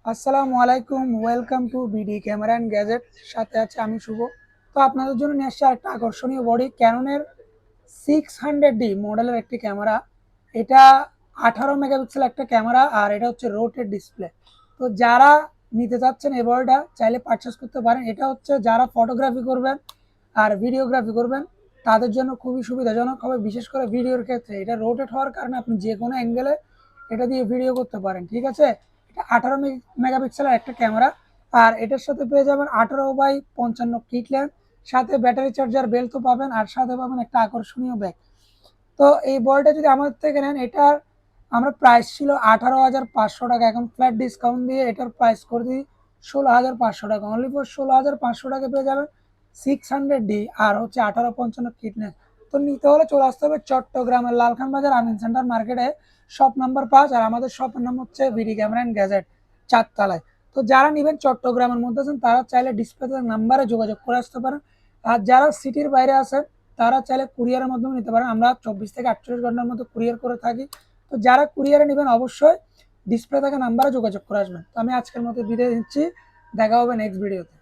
আসসালামু আলাইকুম, welcome to BD camera and gadget. সাথে আছে আমি শুভ। তো আপনাদের জন্য নিয়ে আসছে একটা আকর্ষণীয় বডি ক্যাননের 600D মডেলের একটি ক্যামেরা। এটা 18 মেগাপিক্সেল একটা ক্যামেরা, আর এটা হচ্ছে রোটেট ডিসপ্লে। তো যারা নিতে চাচ্ছেন এই বডিটা চাইলে পারচেস করতে পারেন। এটা হচ্ছে যারা ফটোগ্রাফি করবেন আর ভিডিওগ্রাফি করবেন তাদের জন্য খুবই সুবিধাজনক হবে, বিশেষ করে ভিডিওর ক্ষেত্রে। এটা রোটেট হওয়ার কারণে আপনি যে কোনো অ্যাঙ্গেলে এটা দিয়ে ভিডিও করতে পারেন, ঠিক আছে। এটা 18 মেগাপিক্সেলের একটা ক্যামেরা, আর এটার সাথে পেয়ে যাবেন 18x55 কিট ল্যাম্প, সাথে ব্যাটারি চার্জার বেল তো পাবেন, আর সাথে পাবেন একটা আকর্ষণীয় ব্যাগ। তো এই বলটা যদি আমাদের থেকে নেন, এটার আমরা প্রাইস ছিল 18,500 টাকা, এখন ফ্ল্যাট ডিসকাউন্ট দিয়ে এটার প্রাইস করে দিই 16,500 টাকা। অনলি ফর 16,500 টাকা পেয়ে যাবেন 600D আর হচ্ছে 18x55 কিটনেস। তো নিতে হলে চলে আসতে হবে চট্টগ্রামের লালখান বাজার আমিন সেন্টার মার্কেটে, শপ নাম্বার 5। আর আমাদের শপের নাম হচ্ছে বিডি ক্যামেরা অ্যান্ড গ্যাজেট, 4 তলায়। তো যারা নেবেন চট্টগ্রামের মধ্যে আছেন তারা চাইলে ডিসপ্লেতে নাম্বারে যোগাযোগ করে আসতে পারেন। আর যারা সিটির বাইরে আছেন তারা চাইলে কুরিয়ারের মাধ্যমে নিতে পারেন। আমরা 24 থেকে 48 ঘন্টার মধ্যে কুরিয়ার করে থাকি। তো যারা কুরিয়ারে নেবেন অবশ্যই ডিসপ্লে থাকা নাম্বারে যোগাযোগ করে আসবেন। তো আমি আজকের মতো বিদায় নিচ্ছি, দেখা হবে নেক্সট ভিডিওতে।